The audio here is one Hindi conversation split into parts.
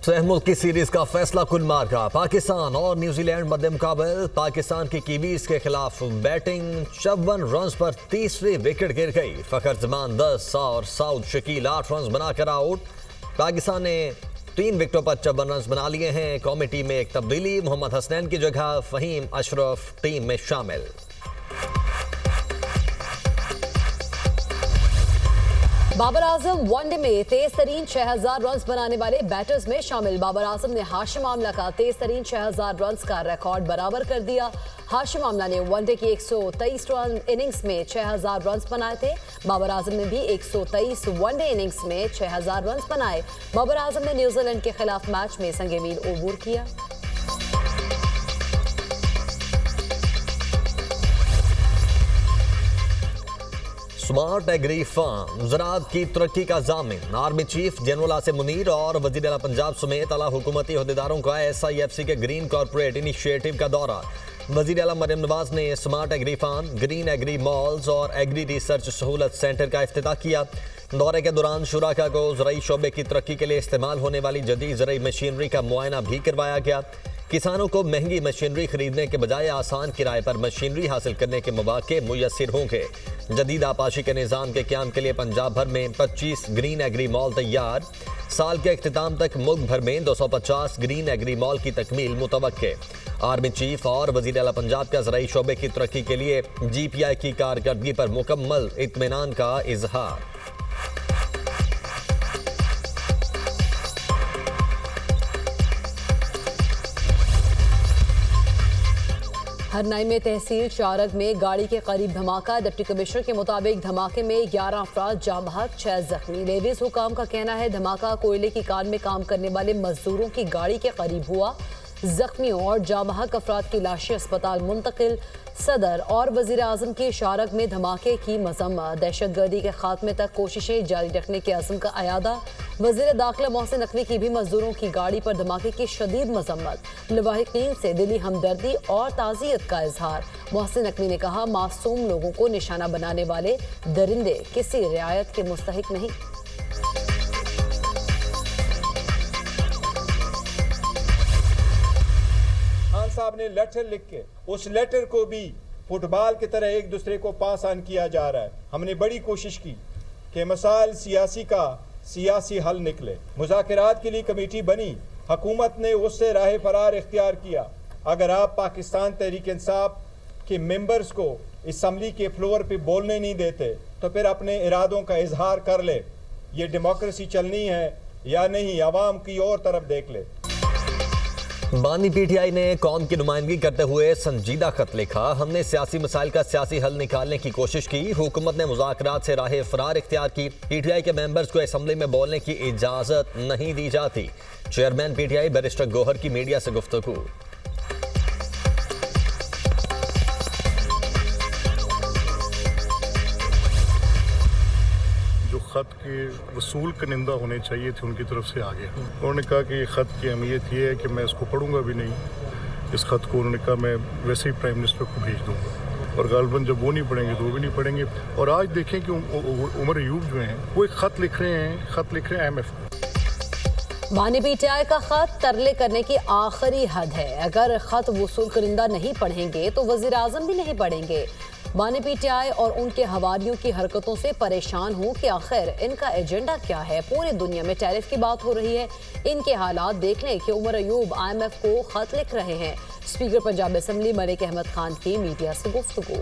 मुल्क की सीरीज का फैसला कुल मार्का। पाकिस्तान और न्यूजीलैंड मध्य मुकाबल। पाकिस्तान की कीवीज के खिलाफ बैटिंग 54 रन पर तीसरी विकेट गिर गई। फखर जमान 10 और साउद शकील 8 रन बनाकर आउट। पाकिस्तान ने 3 विकेटों पर 54 रन बना लिए हैं। कौमी टीम में एक तब्दीली, मोहम्मद हसनैन की जगह फहीम अशरफ टीम में शामिल। बाबर आजम वनडे में तेज तरीन 6000 रन बनाने वाले बैटर्स में शामिल। बाबर आजम ने हाशिम आमला का तेज तरीन 6000 रन का रिकॉर्ड बराबर कर दिया। हाशिम आमला ने वनडे की 123 रन इनिंग्स में 6000 रन बनाए थे। बाबर आजम ने भी 123 वनडे इनिंग्स में 6000 रन बनाए। बाबर आजम ने न्यूजीलैंड के खिलाफ मैच में संगमील अबूर किया। स्मार्ट एग्री फार्म ज़राअत की तरक्की का ज़ामिन। Army chief general Asim Munir और वज़ीर आला पंजाब समेत आला हुकूमती अहदेदारों का SIFC के ग्रीन कॉर्पोरेट इनिशिएटिव का दौरा। वज़ीर आला मरियम नवाज ने smart agri farm, green agri malls और एग्री रिसर्च सहूलत सेंटर का इफ्तिताह किया। दौरे के दौरान शुराका को ज़राई शोबे की तरक्की के लिए इस्तेमाल होने वाली जदीद ज़राई मशीनरी का मुआयना भी करवाया गया। किसानों को महंगी मशीनरी खरीदने के बजाय आसान किराए पर मशीनरी हासिल करने के मौके मुयस्सर होंगे। जदीद आपाशी के निज़ाम के क़याम के लिए पंजाब भर में 25 ग्रीन एग्री मॉल तैयार। साल के अख्तिताम तक मुल्क भर में 250 ग्रीन एग्री मॉल की तकमील मुतवक्के। आर्मी चीफ और वज़ीर आला पंजाब का ज़राई शोबे की तरक्की के लिए GPI की कारकर्दगी पर मुकम्मल इत्मीनान का इजहार। हरनाई में तहसील शारग में गाड़ी के करीब धमाका। डिप्टी कमिश्नर के मुताबिक धमाके में 11 अफराद जाँ बहक, 6 जख्मी। लेविस हुकाम का कहना है धमाका कोयले की कान में काम करने वाले मजदूरों की गाड़ी के करीब हुआ। जख्मियों और जाँ बहक अफराद की लाशें अस्पताल मुंतकिल। सदर और वजीर आजम की शारग में धमाके की मजम्मत। दहशतगर्दी के खात्मे तक कोशिशें जारी रखने के अज़्म का अयादा। वज़ीर दाखिला मोहसिन नकवी की भी मजदूरों की गाड़ी पर धमाके की शदीद मजम्मत। लवाहिकीन से दिली हमदर्दी और ताज़ियत का इजहार। मोहसिन नकवी ने कहा मासूम लोगों को निशाना बनाने वाले दरिंदे किसी रियायत के मुस्तहिक नहीं। साहब ने लेटर लिख के उस लेटर को भी फुटबॉल की तरह एक दूसरे को पास ऑन किया जा रहा है। हमने बड़ी कोशिश की कि मसाइल सियासी का सियासी हल निकले। मुज़ाकरात के लिए कमेटी बनी, हुकूमत ने उससे राह फरार इख्तियार किया। अगर आप पाकिस्तान तहरीक इंसाफ के मेंबर्स को असम्बली के फ्लोर पे बोलने नहीं देते तो फिर अपने इरादों का इजहार कर ले। ये डेमोक्रेसी चलनी है या नहीं, आवाम की और तरफ देख ले। बानी PTI ने कौम की नुमाइंदगी करते हुए संजीदा खत लिखा। हमने सियासी मसाइल का सियासी हल निकालने की कोशिश की। हुकूमत ने मुज़ाकरात से राह फरार इख्तियार की। PTI के मेंबर्स को असम्बली में बोलने की इजाज़त नहीं दी जाती। चेयरमैन PTI बैरिस्टर गौहर की मीडिया से गुफ्तगू। ख़त के वसूल कनिंदा होने चाहिए थे उनकी तरफ से आ गया। उन्होंने कहा कि ये ख़त की अहमियत ये है कि मैं इसको पढ़ूंगा भी नहीं। इस ख़त को उन्होंने कहा मैं वैसे ही प्राइम मिनिस्टर को भेज दूंगा और गालबन जब वो नहीं पढ़ेंगे तो वो भी नहीं पढ़ेंगे। और आज देखें कि उमर अयूब जो हैं वो एक ख़त लिख रहे हैं IMF को। बानी PTI का ख़त तरले करने की आखिरी हद है। अगर ख़त वसूल कनिंदा नहीं पढ़ेंगे तो वज़ीर आज़म भी नहीं पढ़ेंगे। बानी PTI और उनके हवारियों की हरकतों से परेशान हूँ कि आखिर इनका एजेंडा क्या है। पूरी दुनिया में टैरिफ की बात हो रही है। इनके हालात देख लें कि उमर अयूब IMF को खत लिख रहे हैं। स्पीकर पंजाब असम्बली मलिक अहमद खान की मीडिया से गुफ्तगू।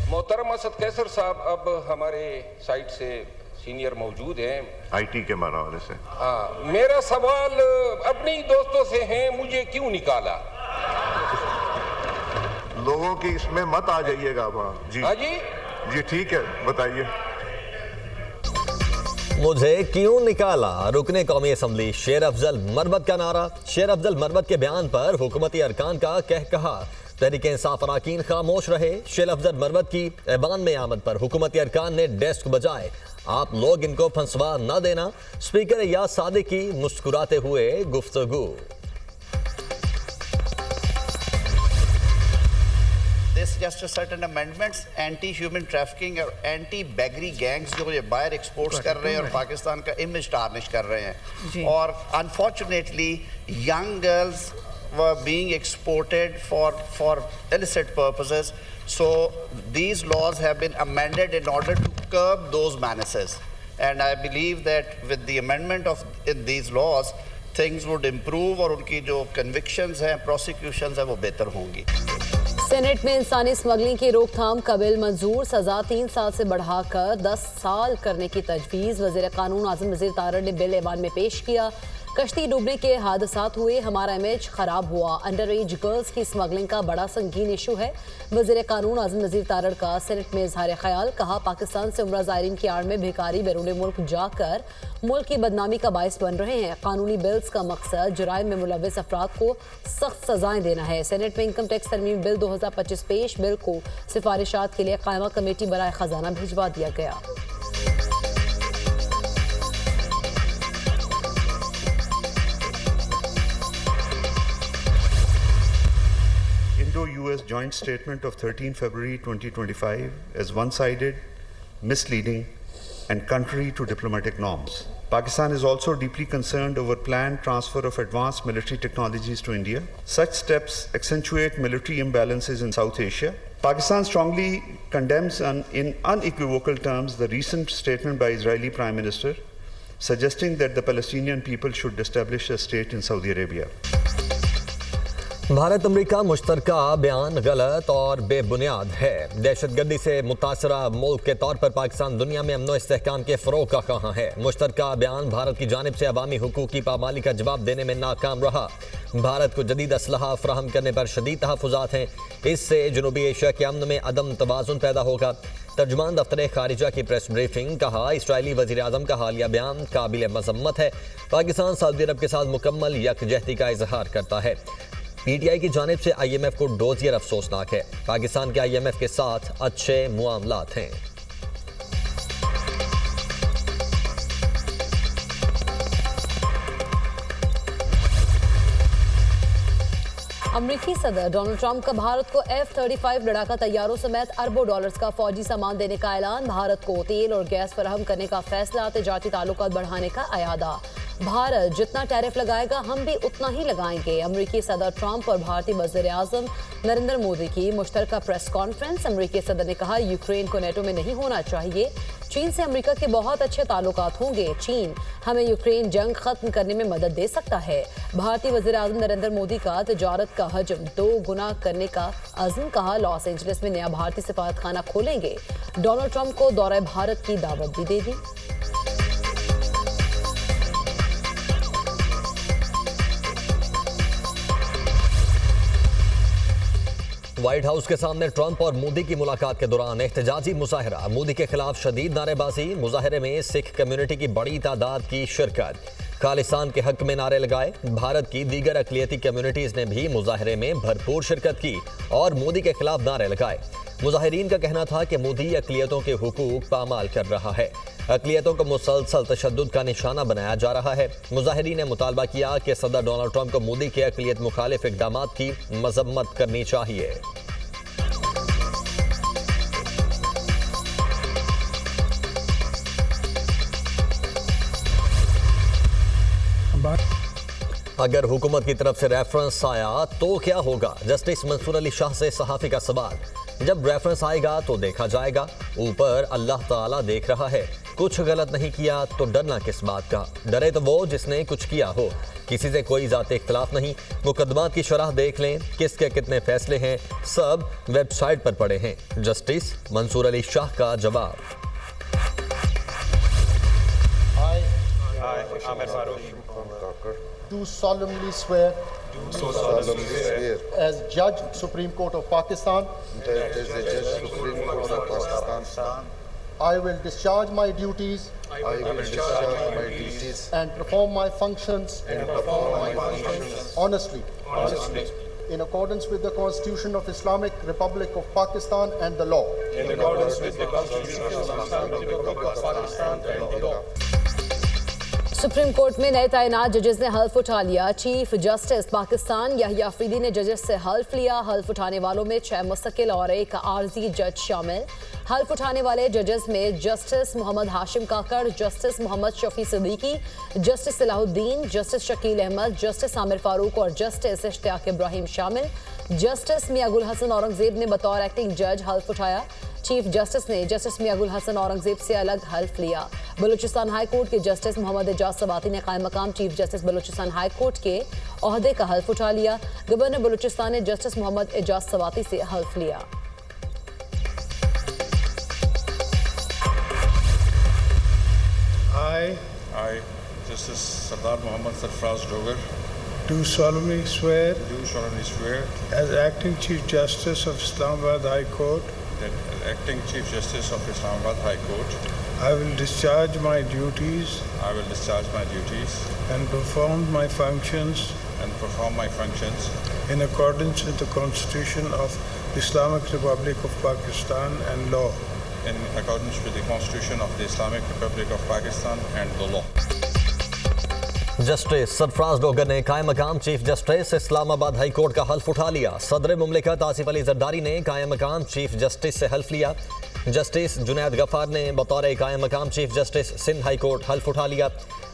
मोहतरम असद कैसर साहब अब हमारे साइड से सीनियर मौजूद हैं IT के मामले से। हाँ, मेरा सवाल अपने ही दोस्तों से है, मुझे क्यों निकाला? लोगों की इसमें मत आ जाइएगा वहाँ जी। हाँ जी जी ठीक है, बताइए। मुझे क्यों निकाला? रुकने कौमी असम्बली शेर अफजल मरबत का नारा। शेर अफजल मरबत के बयान पर हुकूमती अरकान का कहा। तहरीक इंसाफ अरकान खामोश रहे। शेर अफजल मरबत की ऐबान में आमद पर हुकूमती अरकान ने डेस्क बजाए। आप लोग इनको फंसवा न देना। स्पीकर या सादिक की मुस्कुराते हुए गुफ्तगू। This suggested certain amendments, anti-human trafficking और anti-baggery gangs जो ये बाहर exports कर रहे हैं और पाकिस्तान का image tarnish कर रहे हैं और unfortunately young girls were being exported for illicit purposes. So these laws have been amended in order to curb those menaces. And I believe that with the amendment of in these laws, things would improve और उनकी जो convictions हैं, prosecutions हैं, वो बेहतर होंगी. सेनेट में इंसानी स्मगलिंग की रोकथाम का बिल मंजूर, सजा 3 साल से बढ़ाकर 10 साल करने की तजवीज़. वज़ीर कानून आज़म नज़ीर तारड़ ने बिल ऐवान में पेश किया. कश्ती डूबने के हादसात हुए, हमारा इमेज खराब हुआ. अंडर एज गर्ल्स की स्मगलिंग का बड़ा संगीन इशू है. वज़ीर कानून आज़म नज़ीर तारड़ का सेनेट में इजहार ख्याल. कहा, पाकिस्तान से उम्रा ज़ायरीन की आड़ में भिखारी बैरून मुल्क जाकर मुल्क की बदनामी का बायस बन रहे हैं. कानूनी बिल्स का मकसद जुराइम में मुलव्वस अफराद को सख्त सजाएं देना है. सेनेट में इनकम टैक्स तरमीम बिल 2025 पेश. बिल को सिफारिशात के लिए कायमा कमेटी बराए खजाना भिजवा दिया गया. Indo-US joint statement of 13 February 2025 as one-sided, misleading, and contrary to diplomatic norms. Pakistan is also deeply concerned over planned transfer of advanced military technologies to India. Such steps accentuate military imbalances in South Asia. Pakistan strongly condemns in unequivocal terms the recent statement by Israeli Prime Minister suggesting that the Palestinian people should establish a state in Saudi Arabia. Bharat America मुश्तरका बयान गलत और बेबुनियाद है. दहशतगर्दी से मुतासरा मुल्क के तौर पर पाकिस्तान दुनिया में अमन इस्तेहकाम के फ़रोग़ का कहाँ है. मुश्तरका बयान भारत की जानिब से अवामी हुकूक की पामाली का जवाब देने में नाकाम रहा. भारत को जदीद असलहा फराहम करने पर शदीद तहफ़्फ़ुज़ात हैं. इससे जनूबी एशिया के अमन में अदम तवाज़ुन पैदा होगा. तर्जुमान दफ्तर खारिजा की प्रेस ब्रीफिंग. कहा, इसराइली वज़ीर आज़म का हालिया बयान काबिल मज़म्मत है. पाकिस्तान सऊदी अरब के साथ मुकम्मल यकजहती का इजहार करता है. पीटीआई की जानिब से IMF को डोजियर अफसोसनाक है. पाकिस्तान के IMF के साथ अच्छे मुआमलात हैं. अमरीकी सदर डोनाल्ड ट्रंप का भारत को F-35 लड़ाका तैयारों समेत अरबों डॉलर्स का फौजी सामान देने का ऐलान. भारत को तेल और गैस फराहम करने का फैसला. तिजारती ताल्लुकात बढ़ाने का अयादा. भारत जितना टैरिफ लगाएगा हम भी उतना ही लगाएंगे. अमरीकी सदर ट्रंप और भारतीय वज़ीर आज़म नरेंद्र मोदी की मुश्तरका प्रेस कॉन्फ्रेंस. अमरीकी सदर ने कहा, यूक्रेन को नेटो में नहीं होना चाहिए. चीन से अमेरिका के बहुत अच्छे ताल्लुकात होंगे. चीन हमें यूक्रेन जंग खत्म करने में मदद दे सकता है. भारतीय वज़ीर आज़म नरेंद्र मोदी का तिजारत का हजम 2 गुना करने का अज़्म. कहा, लॉस एंजलिस में नया भारतीय सिफारत खाना खोलेंगे. डोनाल्ड ट्रंप को दौरे भारत की दावत भी दे दी. व्हाइट हाउस के सामने ट्रंप और मोदी की मुलाकात के दौरान एहतजाजी मुजाहरा. मोदी के खिलाफ शदीद नारेबाजी. मुजाहरे में सिख कम्युनिटी की बड़ी तादाद की शिरकत. खालिस्तान के हक में नारे लगाए. भारत की दीगर अक़लियती कम्युनिटीज़ ने भी मुजाहरे में भरपूर शिरकत की और मोदी के खिलाफ नारे लगाए. मुजाहिरीन का कहना था कि मोदी अक़लियतों के हुकूक पामाल कर रहा है. अक़लियतों को मुसलसल तशद्दुद का निशाना बनाया जा रहा है. मुजाहिरीन ने मुतालबा किया कि सदर डोनाल्ड ट्रंप को मोदी के अक़लियत मुखालिफ इक़दामात की मज़म्मत करनी चाहिए. अगर हुकूमत की तरफ से रेफरेंस आया तो क्या होगा? जस्टिस मंसूर अली शाह से सहाफ़ी का सवाल. जब रेफरेंस आएगा तो देखा जाएगा. ऊपर अल्लाह ताला देख रहा है. कुछ गलत नहीं किया तो डरना किस बात का? डरे तो वो जिसने कुछ किया हो. किसी से कोई ज़ाती इख्तलाफ नहीं. मुकदमात की शरह देख लें, किसके कितने फैसले हैं, सब वेबसाइट पर पड़े हैं. जस्टिस मंसूर अली शाह का जवाब. Do solemnly swear as Judge Supreme Court of Pakistan I will discharge my duties and perform my functions honestly in accordance with the Constitution of Islamic Republic of Pakistan and the law. Supreme court में नए तैनात जजेस ने हल्फ उठा लिया। चीफ जस्टिस पाकिस्तान याहिया अफरीदी ने जजेस से हल्फ लिया। हल्फ उठाने वालों में 6 मुस्तकिल और 1 आर्जी जज शामिल। हल्फ उठाने वाले जजेस में justice Mohammad Hashim Kakar, justice Mohammad Shafi Siddiqui, justice Salahuddin, justice Shakeel Ahmed, justice Aamir Farooq और जस्टिस इश्तियाक इब्राहिम शामिल। जस्टिस मियागुल हसन औरंगजेब ने बतौर एक्टिंग जज हल्फ उठाया। चीफ जस्टिस ने जस्टिस मियागुल हसन औरंगजेब से अलग हल्फ लिया। बलूचिस्तान हाई कोर्ट के जस्टिस मोहम्मद एजाज सवाती ने कायम मकाम chief justice Balochistan high court के ओहदे का हल्फ उठा लिया। गवर्नर बलूचिस्तान ने जस्टिस मोहम्मद एजाज सवाती से हल्फ लिया। I, Justice Sardar Mohammad Sarfraz Dogar, do solemnly swear as Acting Chief Justice of Islamabad High Court that as Acting Chief Justice of Islamabad High Court, I will discharge my duties and perform my functions in accordance with the Constitution of the Islamic Republic of Pakistan and law. in accordance with the Constitution of the Islamic Republic of Pakistan and the law. Justice Sarfaraz Dogar ने कायम मकाम chief justice Islamabad high court का हल्फ उठा लिया। सदर मुमलिकत आसिफ अली जरदारी ने कायम मकाम चीफ जस्टिस से हल्फ लिया। जस्टिस जुनैद गफ्फार ने बतौर कायम मकाम chief justice Sindh high court हल्फ उठा लिया।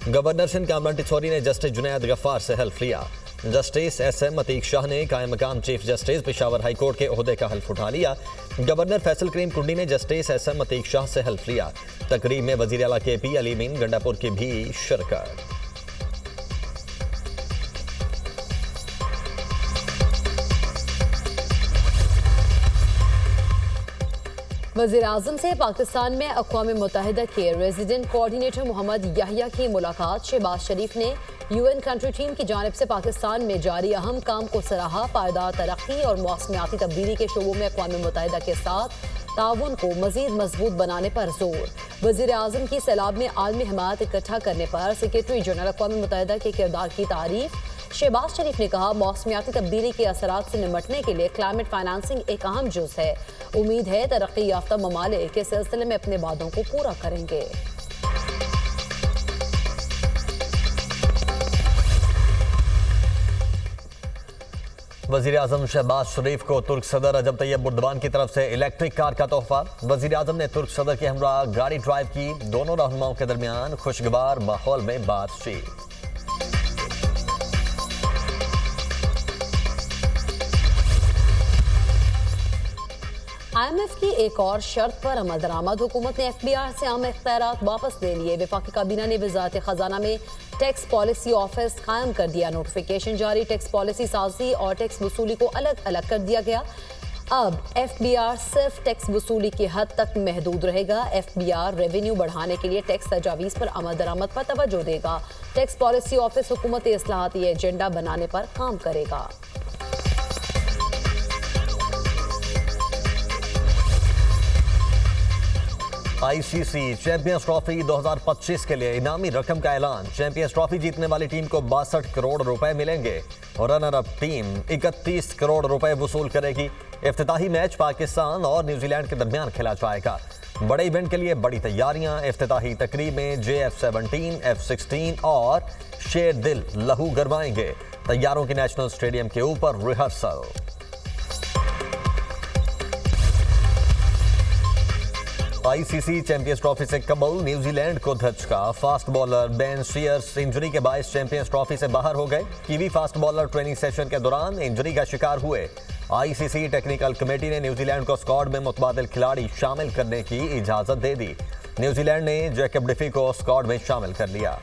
गवर्नर सिंध कामरान टिछोरी ने जस्टिस जुनैद गफ्फार से हल्फ लिया। जस्टिस एसएम अतीक शाह ने कायम मकाम chief justice Peshawar high court के ओहदे का हल्फ उठा लिया। गवर्नर फैसल करीम कुंडी ने जस्टिस एसएम अतीक शाह से हल्फ लिया। तकरीब में वजीर आला केपी अली मीन गंडापुर की भी शिरकत। वज़ीर आज़म से पाकिस्तान में अक़वाम मुत्तहिदा के रेजिडेंट कोऑर्डिनेटर मोहम्मद याहिया की मुलाकात। शहबाज शरीफ ने यूएन कंट्री टीम की जानिब से पाकिस्तान में जारी अहम काम को सराहा। पायदार तरक्की और मौसमियाती तब्दीली के शोबों में अक़वाम मुत्तहिदा के साथ ताउन को मज़ीद मजबूत बनाने पर जोर। वज़ीर आज़म की सैलाब में आलमी हिमायत इकट्ठा करने पर सेक्रेटरी जनरल अक़वाम मुत्तहिदा के किरदार की तारीफ। शहबाज शरीफ ने कहा, मौसमियाती तब्दीली के असरात से निमटने के लिए क्लाइमेट फाइनेंसिंग एक अहम जुज़ है। उम्मीद है तरक्की याफ्ता ममालिक के सिलसिले में अपने वादों को पूरा करेंगे। वज़ीर आज़म शहबाज शरीफ को तुर्क सदर रजब तैयब एर्दोगान की तरफ से इलेक्ट्रिक कार का तोहफा। वज़ीर आज़म ने तुर्क सदर के हमरा गाड़ी ड्राइव की। दोनों रहनुमाओं के दरमियान खुशगवार माहौल में बातचीत। IMF की एक और शर्त पर अमल दरामद। हुकूमत ने FBR से आम इख्तियारात वापस ले लिए। वफाकी काबीना ने वज़ारत खजाना में टैक्स पॉलिसी ऑफिस कायम कर दिया। नोटिफिकेशन जारी। टैक्स पॉलिसी साजी और टैक्स वसूली को अलग अलग कर दिया गया। अब FBR सिर्फ टैक्स वसूली की हद तक महदूद रहेगा। FBR रेवेन्यू बढ़ाने के लिए टैक्स तजावीज़ पर अमल दरामद पर तवज्जो देगा। टैक्स पॉलिसी ऑफिस हुकूमती इस्लाहाती एजेंडा बनाने पर काम करेगा। ICC चैंपियंस ट्रॉफी 2025 के लिए इनामी रकम का ऐलान। चैंपियंस ट्रॉफी जीतने वाली टीम को 62 करोड़ रुपए मिलेंगे और रनर अप टीम 31 करोड़ रुपए वसूल करेगी। इफ्तिताही मैच पाकिस्तान और न्यूजीलैंड के दरमियान खेला जाएगा। बड़े इवेंट के लिए बड़ी तैयारियां। इफ्तिताही तकरीब में JF-17, F-16 और शेर दिल लहू गरमाएंगे। तैयारों की नेशनल स्टेडियम के ऊपर रिहर्सल। ICC चैंपियंस ट्रॉफी से कबल न्यूजीलैंड को धचका। Fast bowler Ben Sears injury के बायस चैंपियंस ट्रॉफी से बाहर हो गए। Kiwi fast bowler training session के दौरान इंजरी का शिकार हुए। ICC टेक्निकल कमेटी ने न्यूजीलैंड को स्क्वाड में मुतबादिल खिलाड़ी शामिल करने की इजाजत दे दी। न्यूजीलैंड ने जैकब डिफी को स्क्वाड में शामिल कर लिया।